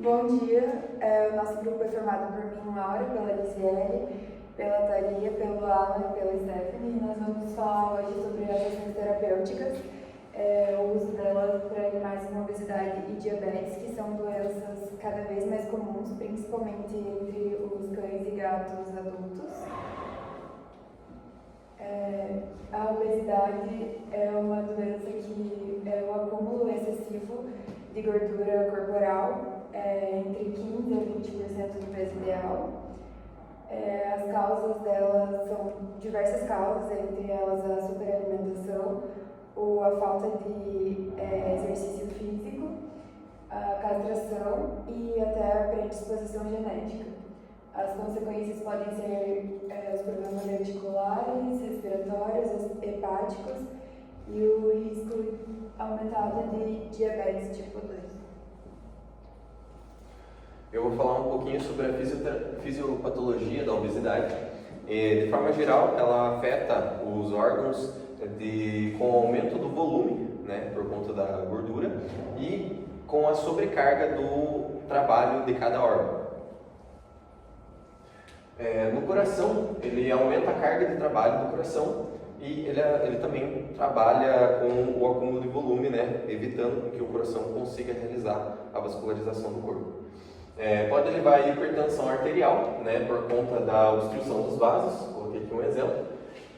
Bom dia, o nosso grupo é formado por mim, Laura, pela Lisiele, pela Thalia, pelo Alan e pela Stephanie. Nós vamos falar hoje sobre as ações terapêuticas, o uso delas para animais com obesidade e diabetes, que são doenças cada vez mais comuns, principalmente entre os cães e gatos adultos. A obesidade é uma doença que é o acúmulo excessivo de gordura corporal, entre 15% a 20% do peso ideal. As causas delas são diversas causas, entre elas a superalimentação, a falta de exercício físico, a castração e até a predisposição genética. As consequências podem ser os problemas articulares, respiratórios, hepáticos e o risco aumentado de diabetes tipo 2. Eu vou falar um pouquinho sobre a fisiopatologia da obesidade. De forma geral, ela afeta os órgãos com o aumento do volume, né, por conta da gordura, e com a sobrecarga do trabalho de cada órgão. No coração, ele aumenta a carga de trabalho do coração e ele também trabalha com o acúmulo de volume, né, evitando que o coração consiga realizar a vascularização do corpo. Pode levar a hipertensão arterial, né, por conta da obstrução dos vasos, coloquei aqui um exemplo,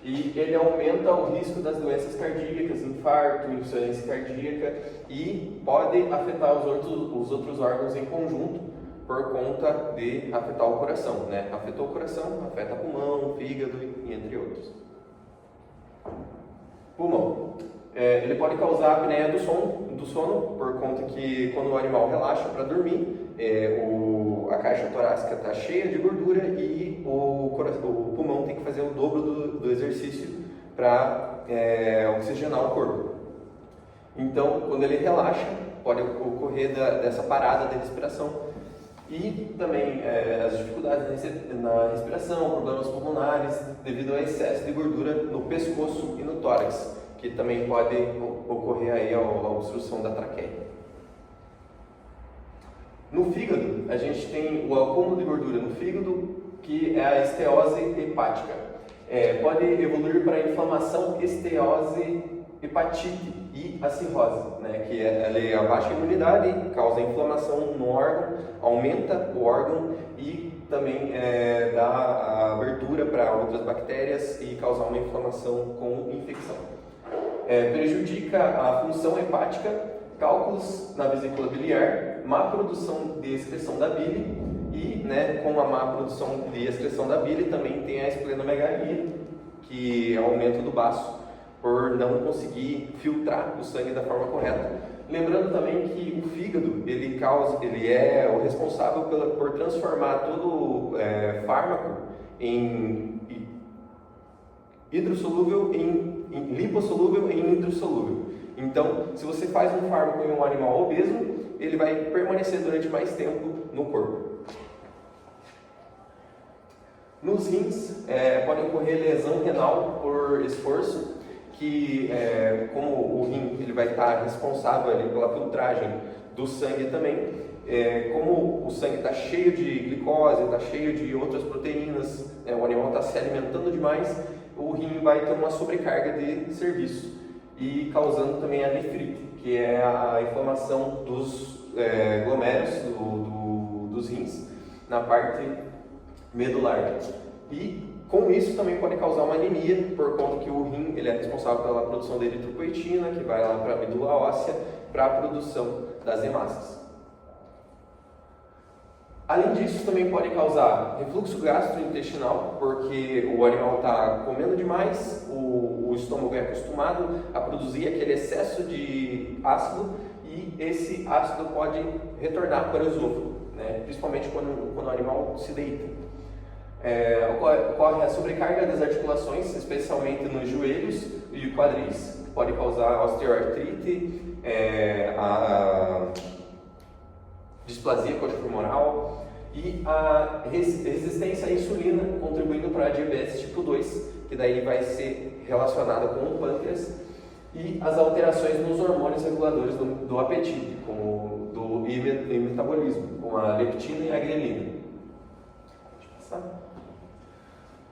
e ele aumenta o risco das doenças cardíacas, infarto, insuficiência cardíaca, e pode afetar os outros órgãos em conjunto por conta de afetar o coração, né? Afetou o coração, afeta pulmão, fígado e entre outros. Pulmão. Ele pode causar apneia do sono, por conta que quando o animal relaxa para dormir, a caixa torácica está cheia de gordura e o pulmão tem que fazer o dobro do exercício para oxigenar o corpo. Então, quando ele relaxa, pode ocorrer dessa parada de respiração. E também as dificuldades na respiração, problemas pulmonares devido ao excesso de gordura no pescoço e no tórax, que também pode ocorrer aí a obstrução da traqueia. No fígado, a gente tem o acúmulo de gordura no fígado, que é a esteose hepática. Pode evoluir para a inflamação, esteose, hepatite e a cirrose, né? Que ela é a baixa imunidade, causa inflamação no órgão, aumenta o órgão e também dá a abertura para outras bactérias e causar uma inflamação com infecção. Prejudica a função hepática, cálculos na vesícula biliar, má produção de excreção da bile e, né, com a má produção de excreção da bile também tem a esplenomegalia, que é o aumento do baço por não conseguir filtrar o sangue da forma correta. Lembrando também que o fígado ele é o responsável por transformar todo fármaco em hidrossolúvel, em lipossolúvel e em hidrossolúvel. Então, se você faz um fármaco em um animal obeso, ele vai permanecer durante mais tempo no corpo. Nos rins, pode ocorrer lesão renal por esforço, que como o rim ele vai estar responsável ali pela filtragem do sangue também, como o sangue está cheio de glicose, está cheio de outras proteínas, o animal está se alimentando demais, o rim vai ter uma sobrecarga de serviço e causando também a nefrite, que é a inflamação dos glomérulos dos rins na parte medular. E com isso também pode causar uma anemia, por conta que o rim ele é responsável pela produção de eritropoetina, que vai lá para a medula óssea, para a produção das hemácias. Além disso, também pode causar refluxo gastrointestinal, porque o animal está comendo demais, o estômago é acostumado a produzir aquele excesso de ácido e esse ácido pode retornar para o esôfago, né? Principalmente quando o animal se deita. Ocorre a sobrecarga das articulações, especialmente nos joelhos e quadris, pode causar osteoartrite, a displasia coxofemoral e a resistência à insulina, contribuindo para a diabetes tipo 2, que daí vai ser relacionada com o pâncreas, e as alterações nos hormônios reguladores do apetite, como do e metabolismo, como a leptina e a grelina. Deixa eu passar.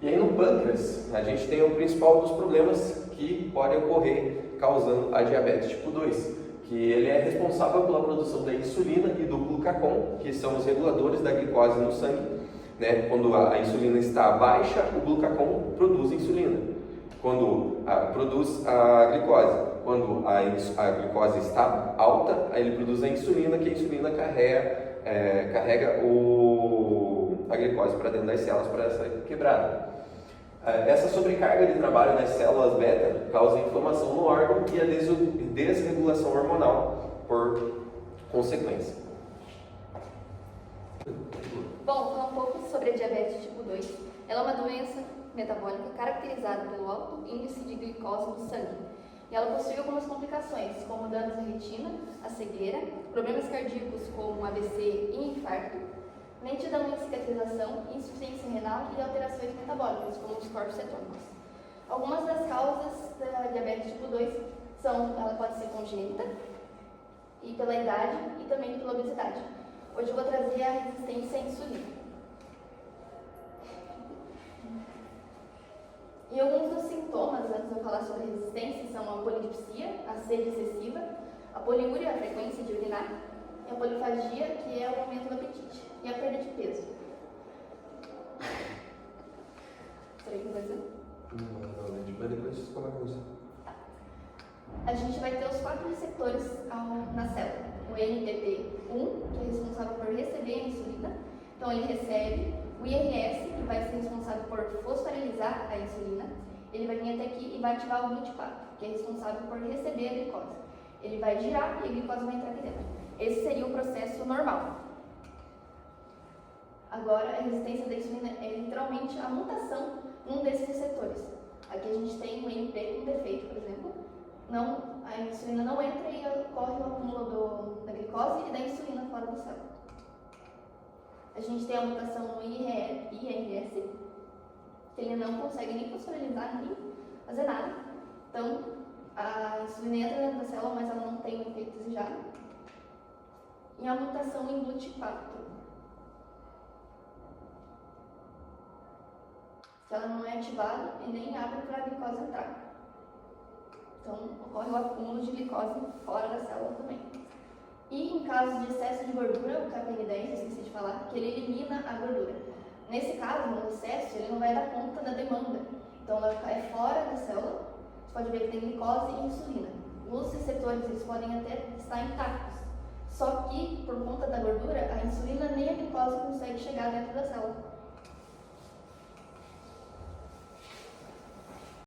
E aí no pâncreas, a gente tem o principal dos problemas que pode ocorrer causando a diabetes tipo 2, que ele é responsável pela produção da insulina e do glucagon, que são os reguladores da glicose no sangue. Né? Quando a insulina está baixa, o glucagon produz insulina. Quando produz a glicose. Quando a glicose está alta, aí ele produz a insulina, que a insulina carrega a glicose para dentro das células para essa quebrada. Essa sobrecarga de trabalho nas células beta causa inflamação no órgão e a desregulação hormonal por consequência. Bom, falar um pouco sobre a diabetes tipo 2. Ela é uma doença metabólica caracterizada pelo alto índice de glicose no sangue. E ela possui algumas complicações, como danos à retina, a cegueira, problemas cardíacos como AVC e infarto, lentidão em cicatrização, insuficiência renal e alterações metabólicas, como os corpos cetônicos. Algumas das causas da diabetes tipo 2 são, ela pode ser congênita, e pela idade e também pela obesidade. Hoje eu vou trazer a resistência à insulina. E alguns dos sintomas, antes de eu falar sobre a resistência, são a polidipsia, a sede excessiva, a poliúria, a frequência de urinar, e a polifagia, que é o aumento do apetite, e a perda de peso. Será que vai dizer? Não, depois você coloca isso. A gente vai ter os 4 receptores na célula. O NPP1, que é responsável por receber a insulina, então ele recebe. O IRS, que vai ser responsável por fosforilizar a insulina, ele vai vir até aqui e vai ativar o 24, que é responsável por receber a glicose. Ele vai girar e a glicose vai entrar aqui dentro. Esse seria o processo normal. Agora, a resistência da insulina é literalmente a mutação num desses receptores. Aqui a gente tem um NP com defeito, por exemplo. A insulina não entra e ocorre o acúmulo da glicose e da insulina fora da célula. A gente tem a mutação no IRS, que ele não consegue nem fosforilizar, nem fazer nada. Então, a insulina entra dentro da célula, mas ela não tem o efeito desejado. E a mutação em GLUT4, que ela não é ativada e nem abre para a glicose entrar. Então, ocorre o acúmulo de glicose fora da célula também. E em caso de excesso de gordura, o KPN10, eu esqueci de falar, que ele elimina a gordura. Nesse caso, no excesso, ele não vai dar conta da demanda. Então, ela vai ficar fora da célula. Você pode ver que tem glicose e insulina. Os receptores, eles podem até estar intactos. Só que, por conta da gordura, a insulina nem a glicose consegue chegar dentro da célula.